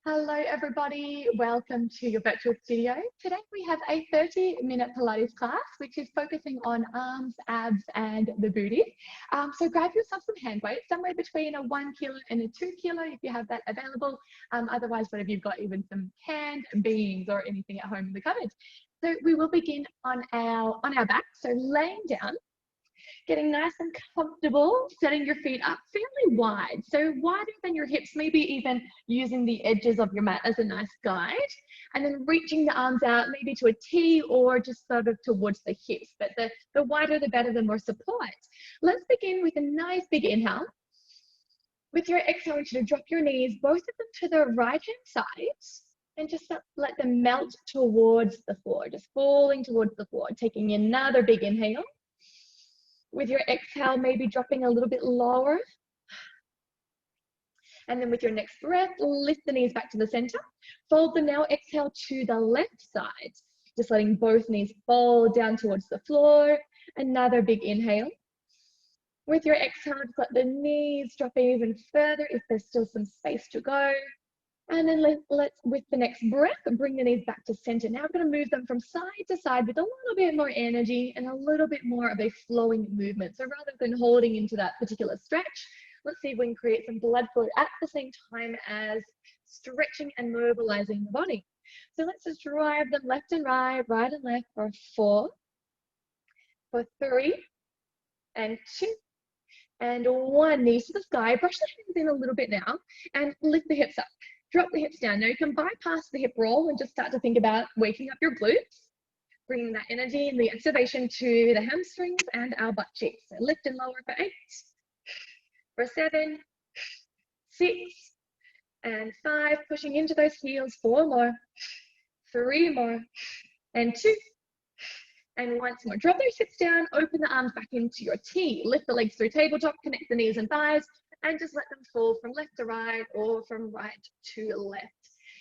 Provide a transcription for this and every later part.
Hello everybody, welcome to your virtual studio. Today we have a 30-minute Pilates class which is focusing on arms, abs and the booty. So grab yourself some hand weights, somewhere between a 1 kilo and a 2 kilo if you have that available. Otherwise, whatever you've got, even some canned beans or anything at home in the cupboard. So we will begin on our back, so laying down. Getting nice and comfortable, setting your feet up fairly wide, so wider than your hips, maybe even using the edges of your mat as a nice guide, and then reaching the arms out maybe to a T or just sort of towards the hips, but the wider the better, the more support. Let's begin with a nice big inhale. With your exhale, I want you to drop your knees, both of them to the right hand side, and just let them melt towards the floor, just falling towards the floor. Taking another big inhale. With your exhale, maybe dropping a little bit lower. And then with your next breath, lift the knees back to the center. Fold them now, exhale to the left side. Just letting both knees fold down towards the floor. Another big inhale. With your exhale, just let the knees drop even further if there's still some space to go. And then let's, with the next breath, bring the knees back to center. Now we're going to move them from side to side with a little bit more energy and a little bit more of a flowing movement. So rather than holding into that particular stretch, let's see if we can create some blood flow at the same time as stretching and mobilizing the body. So let's just drive them left and right, right and left for 4, for 3, and 2, and 1. Knees to the sky. Brush the hands in a little bit now and lift the hips up. Drop the hips down. Now you can bypass the hip roll and just start to think about waking up your glutes, bringing that energy and the activation to the hamstrings and our butt cheeks. So lift and lower for 8, for 7, 6, and 5. Pushing into those heels. 4 more, 3 more, and 2. And once more. Drop those hips down, open the arms back into your T. Lift the legs through tabletop, connect the knees and thighs, and just let them fall from left to right or from right to left.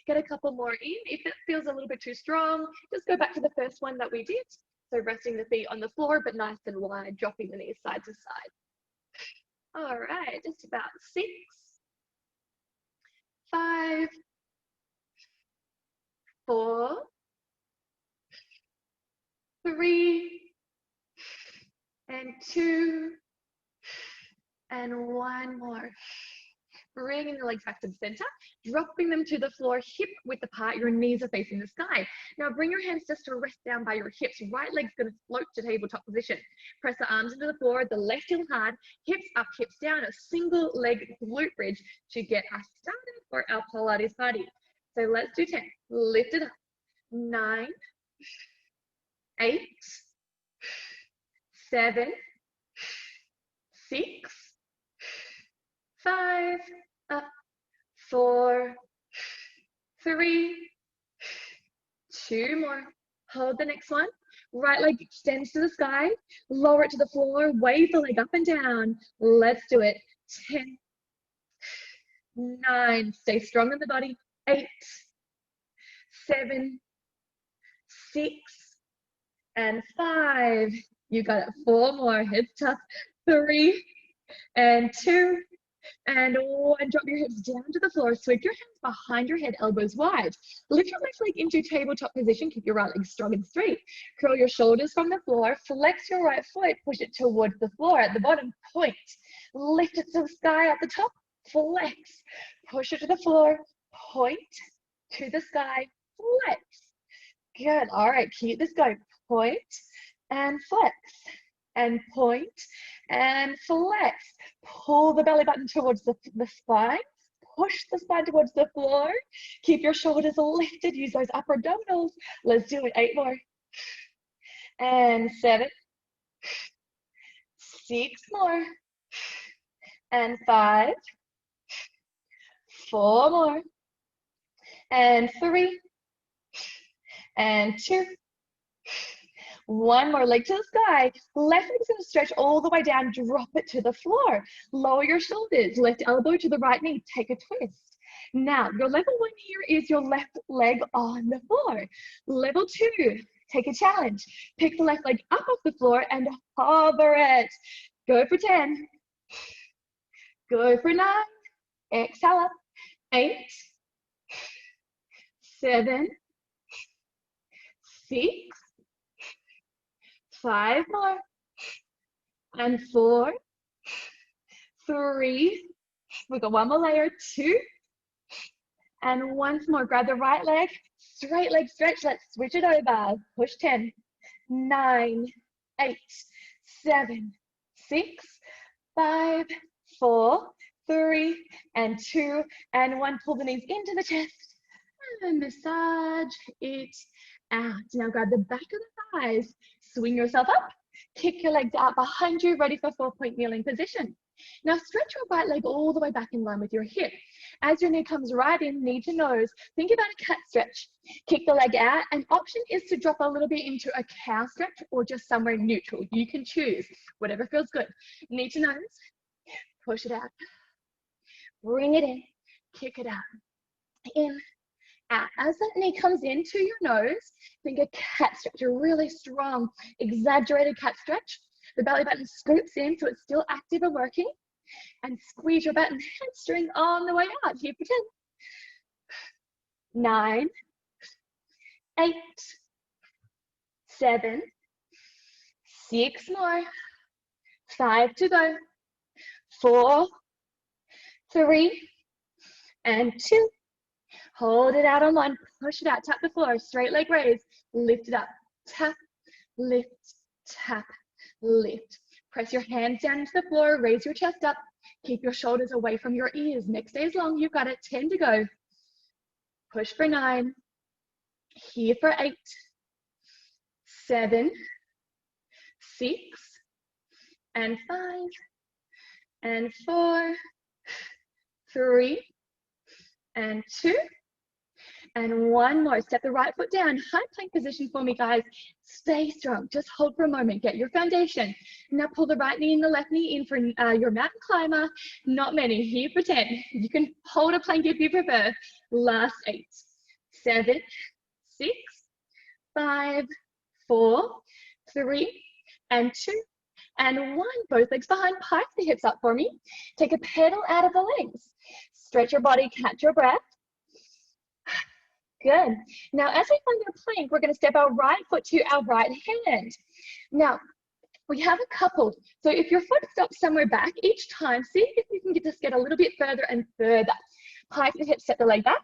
Get a couple more in. If it feels a little bit too strong, just go back to the first one that we did. So resting the feet on the floor, but nice and wide, dropping the knees side to side. All right, just about 6, 5, 4, 3, and 2, and 1 more. Bringing the legs back to the center, dropping them to the floor, hip width apart, your knees are facing the sky. Now bring your hands just to rest down by your hips. Right leg's gonna float to tabletop position. Press the arms into the floor, the left heel hard, hips up, hips down, a single leg glute bridge to get us started for our Pilates party. So let's do 10. Lift it up. 9, 8, 7, 6, 5, up, 4, 3, 2 more. Hold the next one. Right leg extends to the sky. Lower it to the floor. Wave the leg up and down. Let's do it. 10, 9. Stay strong in the body. 8, 7, 6, and 5. You got it. 4 more. Heads tough. 3, and 2, and 1. Drop your hips down to the floor. Sweep your hands behind your head, elbows wide. Lift your left leg into tabletop position. Keep your right leg strong and straight. Curl your shoulders from the floor. Flex your right foot. Push it towards the floor. At the bottom, point. Lift it to the sky at the top. Flex. Push it to the floor. Point to the sky. Flex. Good. All right. Keep this going. Point and flex. And point and flex. Pull the belly button towards the spine. Push the spine towards the floor. Keep your shoulders lifted. Use those upper abdominals. Let's do it. 8 more. And 7. 6 more. And 5. 4 more. And 3. And 2. 1 more. Leg to the sky. Left leg's going to stretch all the way down. Drop it to the floor. Lower your shoulders. Left elbow to the right knee. Take a twist. Now, your level 1 here is your left leg on the floor. Level 2, take a challenge. Pick the left leg up off the floor and hover it. Go for 10. Go for 9. Exhale up. 8. 7, 6, 5 more, and 4, 3, we got one more layer, 2, and once more. Grab the right leg, straight leg stretch. Let's switch it over. Push 10, 9, 8, 7, 6, 5, 4, 3, and 2, and 1. Pull the knees into the chest and massage it out. Now grab the back of the thighs, swing yourself up, kick your legs out behind you, ready for 4-point kneeling position. Now stretch your right leg all the way back in line with your hip. As your knee comes right in, knee to nose, think about a cat stretch. Kick the leg out. An option is to drop a little bit into a cow stretch or just somewhere neutral. You can choose, whatever feels good. Knee to nose, push it out. Bring it in, kick it out. In, out. As that knee comes into your nose, think a cat stretch, a really strong, exaggerated cat stretch. The belly button scoops in so it's still active and working. And squeeze your butt and hamstring on the way out. Here for 10, 9, 8, 7, 6 more, 5 to go, 4, 3, and 2. Hold it out on one, push it out, tap the floor, straight leg raise, lift it up, tap, lift, tap, lift. Press your hands down into the floor, raise your chest up, keep your shoulders away from your ears. Next day is long, you've got it, 10 to go. Push for 9, here for 8, 7, 6, and 5, and 4, 3, and 2, and 1 more. Step the right foot down, high plank position for me, guys. Stay strong, just hold for a moment, get your foundation. Now pull the right knee and the left knee in for your mountain climber. Not many, here for 10. You can hold a plank if you prefer. Last 8, 7, 6, 5, 4, 3, and 2, and 1. Both legs behind, pipe the hips up for me. Take a pedal out of the legs. Stretch your body, catch your breath. Good. Now, as we find our plank, we're going to step our right foot to our right hand. Now, we have a couple. So if your foot stops somewhere back, each time, see if you can just get a little bit further and further. Pike the hip, step the leg back.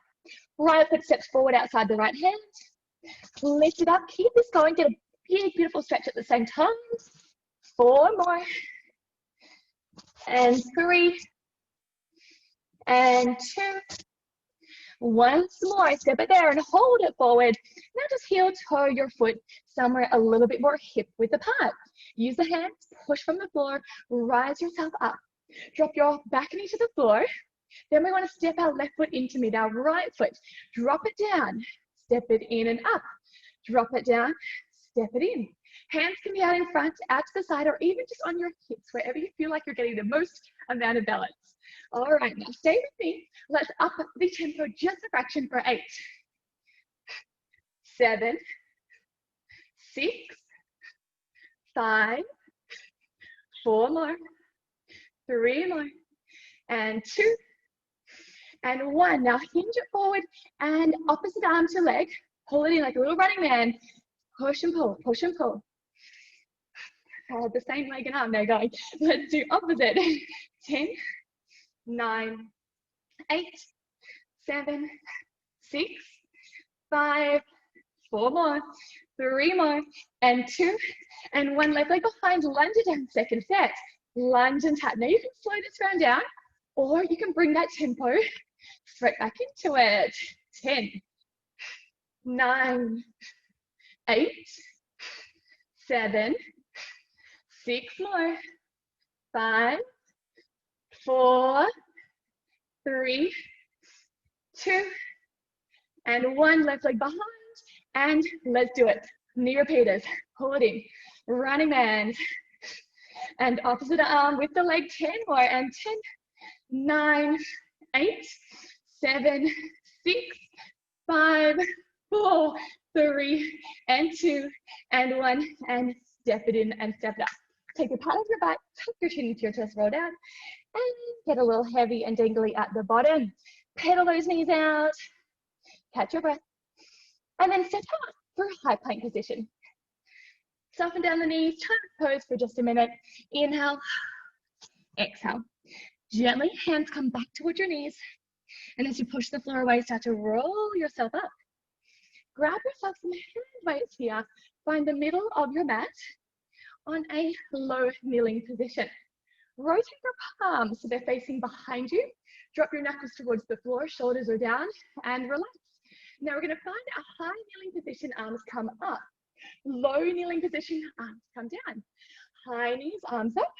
Right foot steps forward outside the right hand. Lift it up, keep this going. Get a big, beautiful stretch at the same time. 4 more. And 3. And 2. Once more, step it there and hold it forward. Now just heel toe your foot somewhere a little bit more hip width apart. Use the hands, push from the floor, rise yourself up. Drop your back knee to the floor. Then we want to step our left foot into mid, our right foot. Drop it down, step it in and up. Drop it down, step it in. Hands can be out in front, out to the side, or even just on your hips, wherever you feel like you're getting the most amount of balance. All right, now stay with me. Let's up the tempo just a fraction for 8, 7, 6, 5, 4 more, 3 more, and 2, and 1. Now hinge it forward and opposite arm to leg. Pull it in like a little running man. Push and pull, push and pull. The same leg and arm there going. Let's do opposite. 10, 9, 8, 7, 6, 5, 4 more, 3 more, and 2, and 1. Left leg behind, lunge it down, second set. Lunge and tap. Now you can slow this round down, or you can bring that tempo straight back into it. 10, 9, 8, 7, 6 more, 5, 4, 3, 2, and 1. Left leg behind, and let's do it. Knee repeaters, pull it in. Running man, and opposite arm with the leg. 10 more, and 10, 9, 8, 7, 6, 5, 4, 3, and 2, and 1, and step it in and step it up. Take your part of your back, tuck your chin into your chest, roll down, and get a little heavy and dangly at the bottom. Pedal those knees out, catch your breath. And then set up for a high plank position. Soften down the knees, child's pose for just a minute. Inhale, exhale. Gently, hands come back towards your knees. And as you push the floor away, start to roll yourself up. Grab yourself some hand weights here. Find the middle of your mat on a low kneeling position. Rotate your palms so they're facing behind you. Drop your knuckles towards the floor, shoulders are down, and relax. Now we're going to find a high kneeling position, arms come up. Low kneeling position, arms come down. High knees, arms up.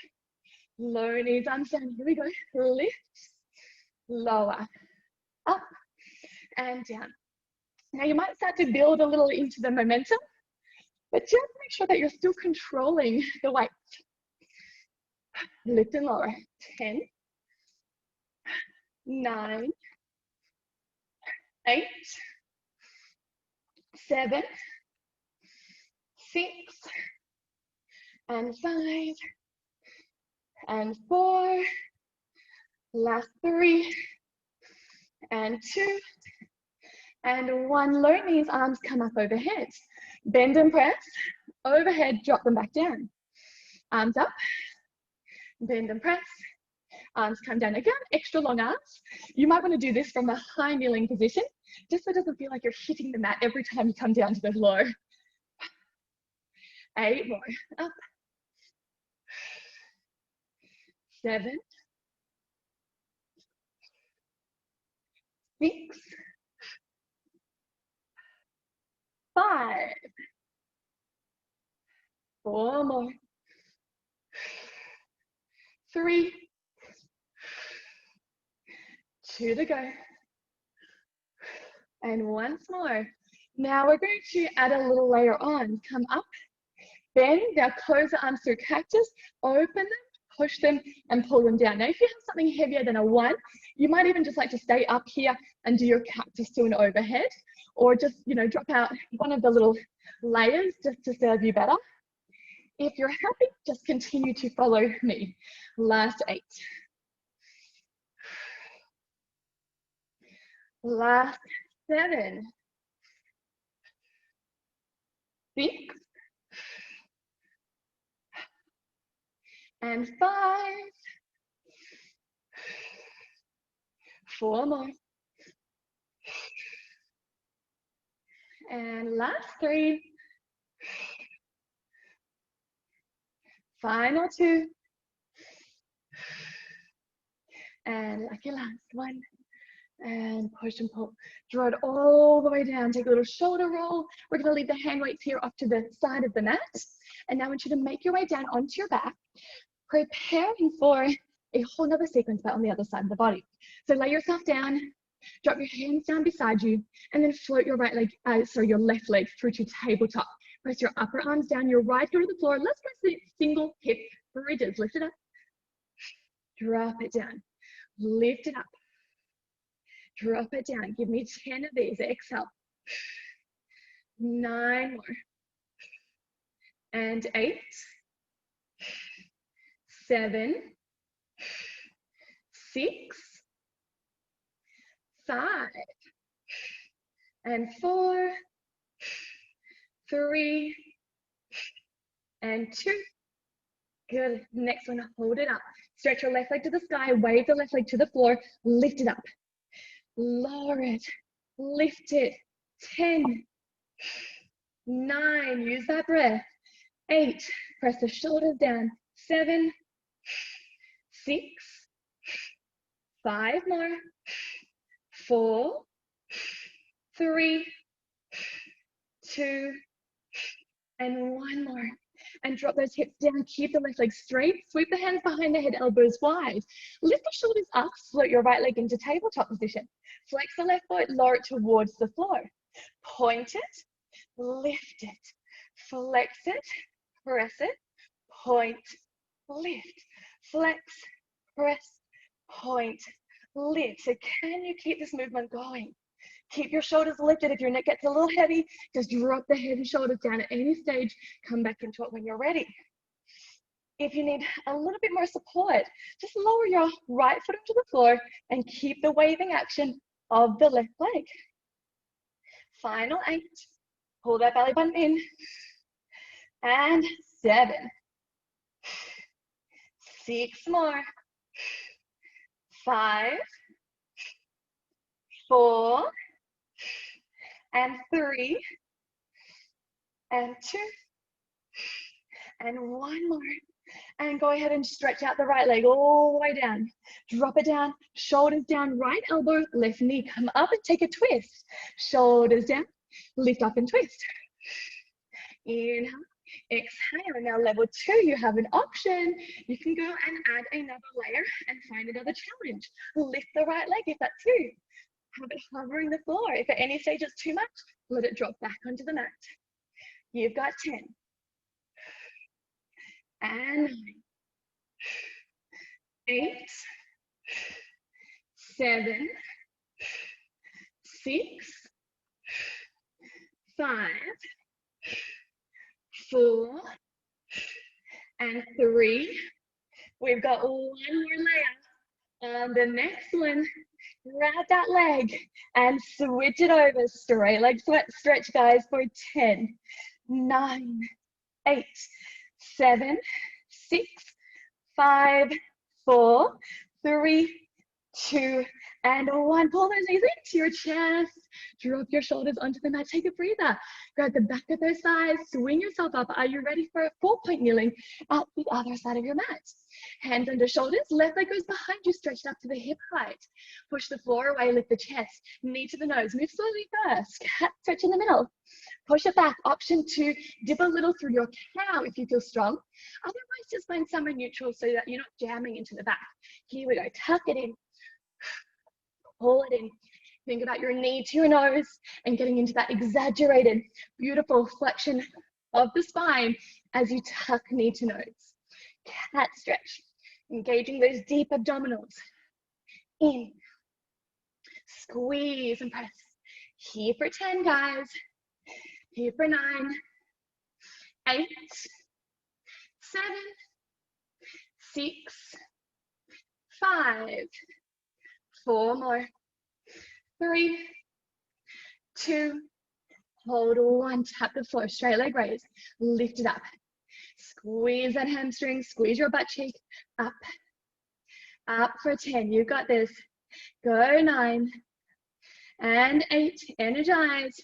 Low knees, arms down. Here we go. Lift, lower, up, and down. Now you might start to build a little into the momentum, but just make sure that you're still controlling the weight. Lift and lower. 10, 9, 8, 7, 6, and 5, and 4, last 3, and 2, and 1. Low knees, arms come up overhead. Bend and press, overhead, drop them back down. Arms up, bend and press, arms come down. Again, extra long arms. You might want to do this from a high kneeling position, just so it doesn't feel like you're hitting the mat every time you come down to the floor. 8 more, up. 7, 6, 5, 4 more, 3, 2 to go, and once more. Now we're going to add a little layer on. Come up, bend, now close the arms through cactus, open them, push them, and pull them down. Now if you have something heavier than a 1, you might even just like to stay up here and do your cactus to an overhead, or just, you know, drop out one of the little layers just to serve you better. If you're happy, just continue to follow me. Last 8. Last 7. 6. And 5. 4 more. And last 3. Final 2. And lucky last 1. And push and pull. Draw it all the way down. Take a little shoulder roll. We're going to leave the hand weights here off to the side of the mat. And now I want you to make your way down onto your back, preparing for a whole nother sequence, but on the other side of the body. So lay yourself down, drop your hands down beside you, and then float your your left leg through to tabletop. Press your upper arms down, your right heel to the floor. Let's press the single hip bridges. Lift it up, drop it down, lift it up, drop it down. Give me 10 of these. Exhale. 9 more. And 8, 7, 6, 5, and 4, 3, and 2. Good. Next one, hold it up. Stretch your left leg to the sky, wave the left leg to the floor, lift it up. Lower it, lift it. 10, 9, use that breath. 8, press the shoulders down. 7, 6, 5 more. 4, 3, 2, and 1 more. And drop those hips down. Keep the left leg straight. Sweep the hands behind the head, elbows wide. Lift the shoulders up. Float your right leg into tabletop position. Flex the left foot, lower it towards the floor. Point it, lift it, flex it, press it, point, lift, flex, press, point, lift. So can you keep this movement going? Keep your shoulders lifted. If your neck gets a little heavy, just drop the head and shoulders down at any stage. Come back into it when you're ready. If you need a little bit more support, just lower your right foot onto the floor and keep the waving action of the left leg. Final 8. Pull that belly button in. And 7. 6 more. 5. 4. And 3. And 2. And 1 more. And go ahead and stretch out the right leg all the way down. Drop it down, shoulders down, right elbow, left knee. Come up and take a twist. Shoulders down, lift up and twist. Inhale, exhale. Now level 2, you have an option. You can go and add another layer and find another challenge. Lift the right leg if that's you. Have it hovering the floor. If at any stage it's too much, let it drop back onto the mat. You've got 10. And 9. 8. 7. 6. 5. 4. And 3. We've got one more layer. On the next one, grab that leg and switch it over. Straight leg stretch, guys, for 10, 9, 8, 7, 6, 5, 4, 3, 2, and 1. Pull those knees into your chest. Drop your shoulders onto the mat. Take a breather. Grab the back of those thighs. Swing yourself up. Are you ready for a 4-point kneeling at the other side of your mat? Hands under shoulders. Left leg goes behind you. Stretch it up to the hip height. Push the floor away. Lift the chest. Knee to the nose. Move slowly first. Cat stretch in the middle. Push it back. Option 2, dip a little through your cow if you feel strong. Otherwise, just find somewhere neutral so that you're not jamming into the back. Here we go. Tuck it in. Pull it in. Think about your knee to your nose and getting into that exaggerated, beautiful flexion of the spine as you tuck knee to nose. Cat stretch. Engaging those deep abdominals. In. Squeeze and press. Here for 10, guys. Here for 9, 8, 7, 6, 5, 4 more, 3, 2, hold 1, tap the floor, straight leg raise, lift it up, squeeze that hamstring, squeeze your butt cheek, up, up for 10, you got this, go 9, and 8, energize,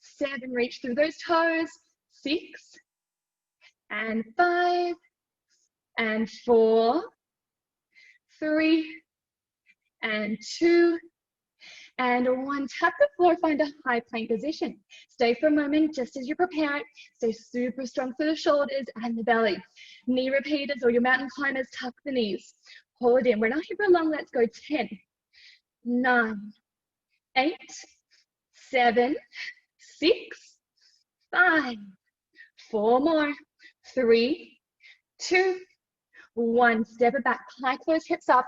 7, reach through those toes, 6, and 5, and 4, 3, and 2, and 1. Tap the floor, find a high plank position. Stay for a moment just as you prepare it. Stay super strong through the shoulders and the belly. Knee repeaters or your mountain climbers, tuck the knees. Hold in. We're not here for long. Let's go 10, 9, 8, 7, 6, 5, 4 more, 3, 2, 1. Step it back, plank those hips up.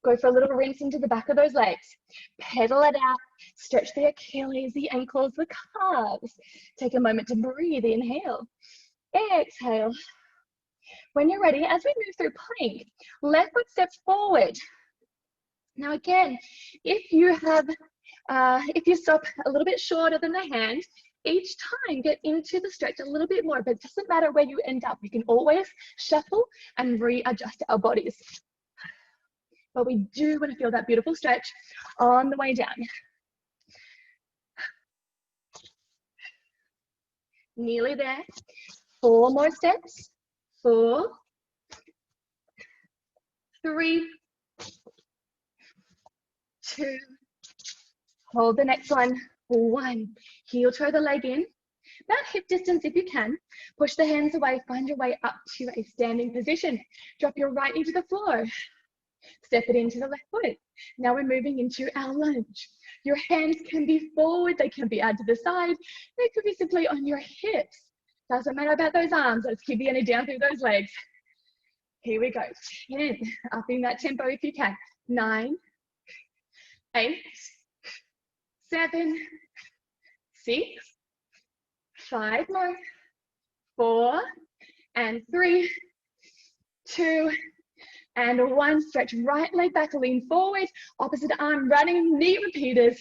Go for a little rinse into the back of those legs. Pedal it out. Stretch the Achilles, the ankles, the calves. Take a moment to breathe. Inhale. Exhale. When you're ready, as we move through plank, left foot steps forward. Now again, if you stop a little bit shorter than the hand, each time get into the stretch a little bit more, but it doesn't matter where you end up. We can always shuffle and readjust our bodies. But we do want to feel that beautiful stretch on the way down. Nearly there. 4 more steps. 4, 3, 2, hold the next one. 1, heel toe the leg in, about hip distance if you can. Push the hands away, find your way up to a standing position. Drop your right knee to the floor. Step it into the left foot. Now we're moving into our lunge. Your hands can be forward, they can be out to the side, they could be simply on your hips. Doesn't matter about those arms, let's keep the energy down through those legs. Here we go, 10, upping that tempo if you can. 9, 8, 7, 6, 5 more, 4, and 3, 2, and 1. Stretch right leg back, lean forward, opposite arm running, knee repeaters,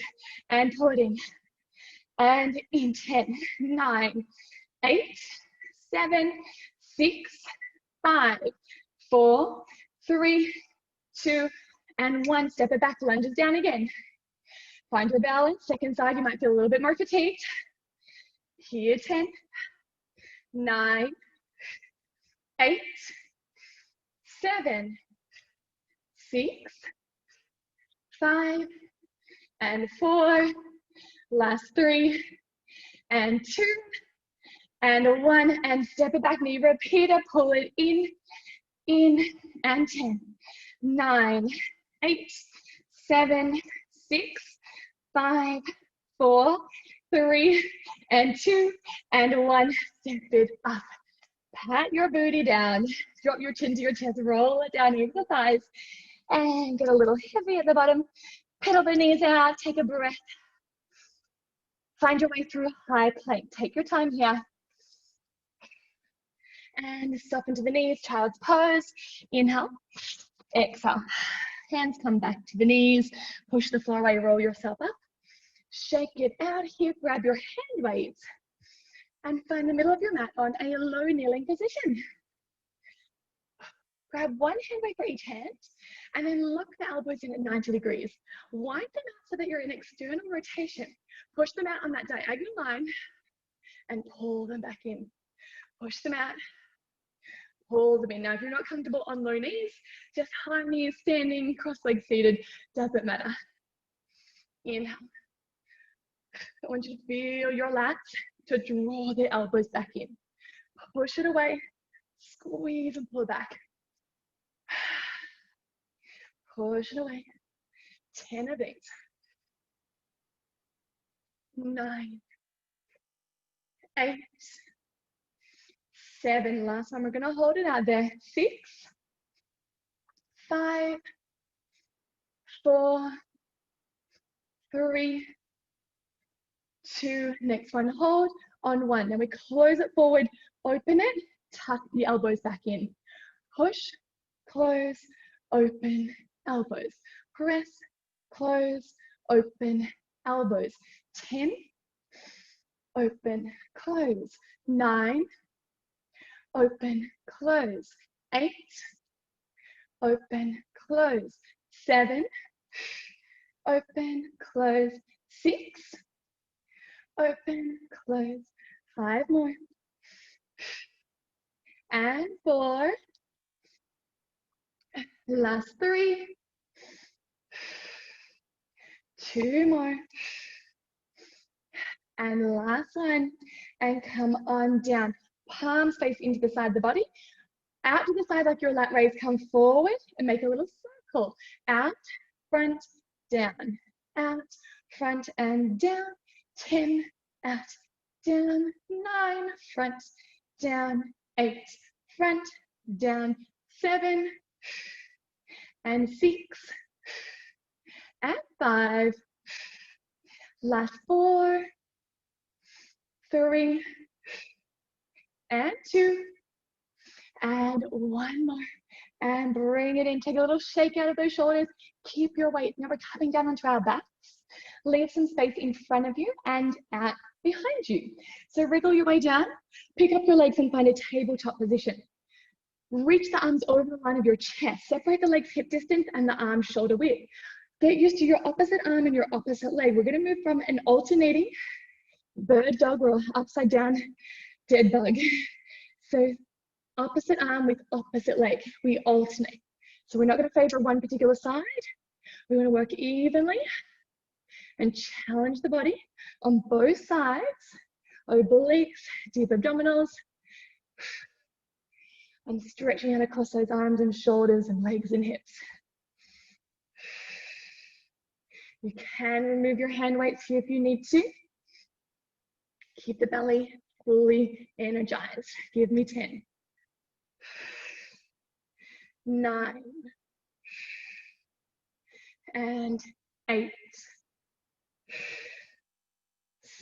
and pull it in. And in 10, 9, 8, 7, 6, 5, 4, 3, 2, and 1. Step it back, lunges down again. Find your balance. Second side, you might feel a little bit more fatigued. Here, 10, 9, 8, 7, 6, 5, and 4. Last 3, and 2, and 1. And step it back, knee repeater. Pull it in, and 10, 9, 8, 7, 6, 5, 4, 3, and 2, and 1. Step it up. Pat your booty down. Drop your chin to your chest. Roll it down into the thighs. And get a little heavy at the bottom. Pedal the knees out. Take a breath. Find your way through a high plank. Take your time here. And soften to the knees. Child's pose. Inhale. Exhale. Hands come back to the knees. Push the floor away. Roll yourself up. Shake it out here. Grab your hand weights. And find the middle of your mat on a low kneeling position. Grab one hand weight for each hand, and then lock the elbows in at 90 degrees. Wind them out so that you're in external rotation. Push them out on that diagonal line, and pull them back in. Push them out, pull them in. Now, if you're not comfortable on low knees, just high knees, standing, cross-legged seated, doesn't matter. Inhale. I want you to feel your lats to draw the elbows back in. Push it away, squeeze and pull back. Push it away. 10 of these. 9, 8, 7. Last time, we're gonna hold it out there. 6, 5, 4, 3, 2. Next one, hold on 1. Now we close it forward, open it, tuck the elbows back in. Push, close, open, elbows. Press, close, open, elbows. 10, open, close. 9, open, close. 8, open, close. 7, open, close. 6, open, close. 5 more. And 4. Last 3. 2 more. And last one. And come on down. Palms face into the side of the body. Out to the side like your lat raise. Come forward and make a little circle. Out, front, down. Out, front, and down. 10, out, down. 9, front, down. 8, front, down. 7, and 6, and 5. Last 4, 3, and 2, and 1 more. And bring it in. Take a little shake out of those shoulders. Keep your weight. Now we're coming down onto our backs. Leave some space in front of you and out behind you. So wriggle your way down. Pick up your legs and find a tabletop position. Reach the arms over the line of your chest. Separate the legs hip distance and the arms shoulder width. Get used to your opposite arm and your opposite leg. We're going to move from an alternating bird dog or upside down dead bug. So opposite arm with opposite leg. We alternate. So we're not going to favor one particular side. We want to work evenly and challenge the body on both sides. Obliques, deep abdominals. And stretching out across those arms and shoulders and legs and hips. You can remove your hand weights here if you need to. Keep the belly fully energized. Give me 10. 9. And 8.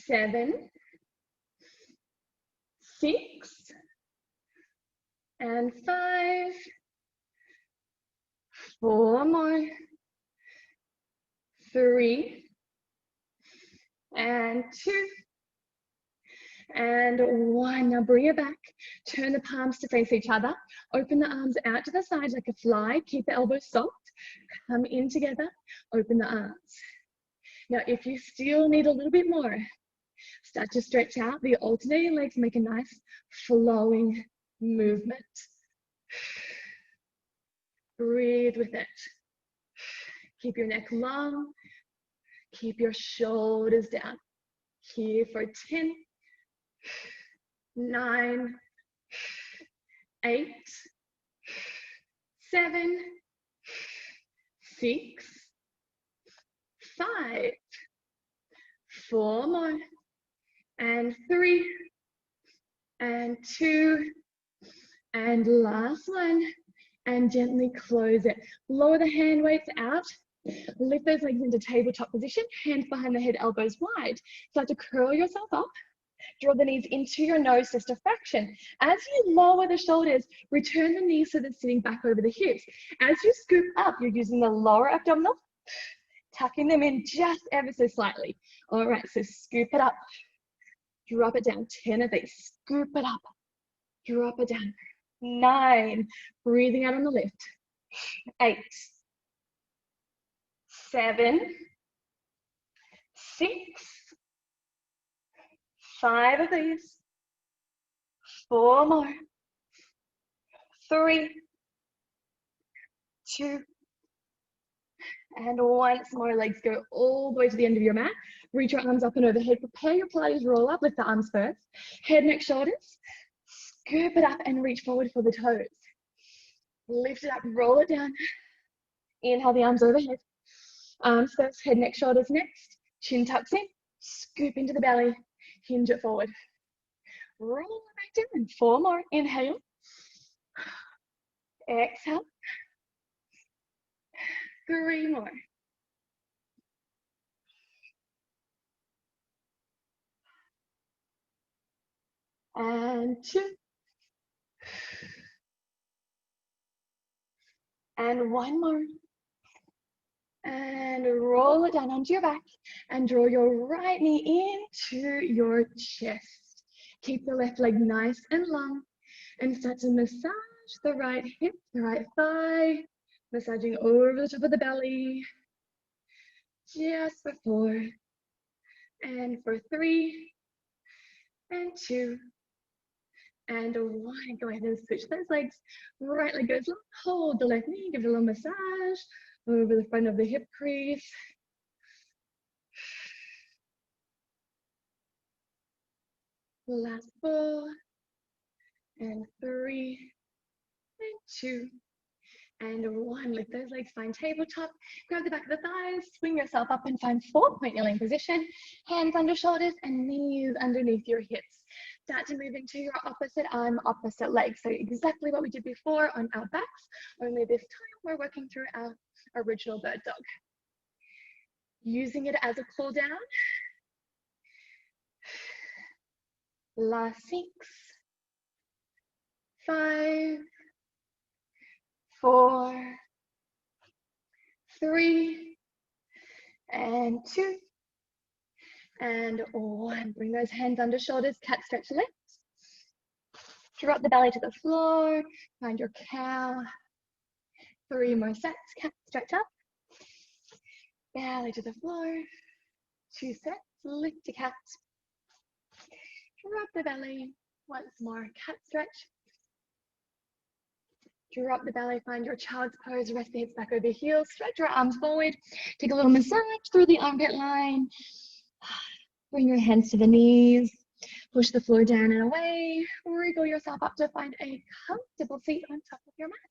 7. 6. And 5. 4 more. 3. And 2. And one. Now bring it back. Turn the palms to face each other. Open the arms out to the side like a fly. Keep the elbows soft. Come in together. Open the arms. Now, if you still need a little bit more, start to stretch out the alternating legs. Make a nice flowing movement. Breathe with it. Keep your neck long. Keep your shoulders down. Here for 10, 9, 8, 7, 6, 5, 4 more, and 3, and 2, and last one, and gently close it. Lower the hand weights out. Lift those legs into tabletop position, hands behind the head, elbows wide. Start to curl yourself up. Draw the knees into your nose, just a fraction. As you lower the shoulders, return the knees so they're sitting back over the hips. As you scoop up, you're using the lower abdominal, tucking them in just ever so slightly. All right, so scoop it up, drop it down, 10 of these. Scoop it up, drop it down. 9, breathing out on the lift. 8, 7, 6, 5 of these. 4 more. 3, 2, and once more. Legs go all the way to the end of your mat. Reach your arms up and overhead. Prepare your Pilates roll up. Lift the arms first. Head, neck, shoulders. Scoop it up and reach forward for the toes. Lift it up, roll it down. Inhale the arms overhead. Arms first, head, neck, shoulders next. Chin tucks in. Scoop into the belly. Hinge it forward. Roll it back down. 4 more. Inhale. Exhale. 3 more. And 2. And 1 more. And roll it down onto your back and draw your right knee into your chest. Keep the left leg nice and long and start to massage the right hip, the right thigh, massaging over the top of the belly. Just for 4, and for 3, and 2, and 1. Go ahead and switch those legs. Right leg goes long, hold the left knee, give it a little massage over the front of the hip crease. Last 4, and 3, and 2, and 1. Lift those legs, find tabletop. Grab the back of the thighs, swing yourself up and find 4-point kneeling position. Hands under shoulders and knees underneath your hips. Start to move into your opposite arm, opposite leg. So exactly what we did before on our backs, only this time we're working through our original bird dog. Using it as a cool down. Last 6, 5, 4, 3, and 2, and 1. Bring those hands under shoulders, cat stretch legs. Drop the belly to the floor, find your cow. 3 more sets, cat stretch up. Belly to the floor. 2 sets, lift to cat. Drop the belly, once more, cat stretch. Drop the belly, find your child's pose, rest the hips back over heels, stretch your arms forward, take a little massage through the armpit line. Bring your hands to the knees, push the floor down and away, wriggle yourself up to find a comfortable seat on top of your mat.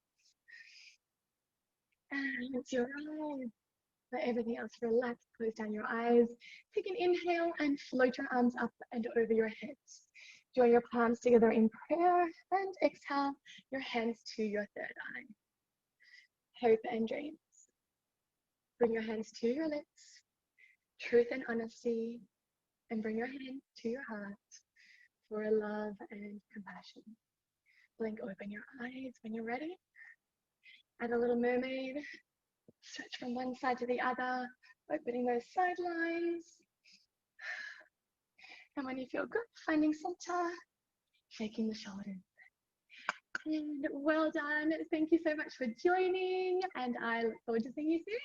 And once you're right, let everything else relax, close down your eyes, take an inhale and float your arms up and over your heads. Join your palms together in prayer and exhale your hands to your third eye. Hope and dreams. Bring your hands to your lips, truth and honesty, and bring your hand to your heart for love and compassion. Blink open your eyes when you're ready. Add a little mermaid. Stretch from one side to the other, opening those sidelines. And when you feel good, finding center, shaking the shoulders. And well done. Thank you so much for joining, and I look forward to seeing you soon.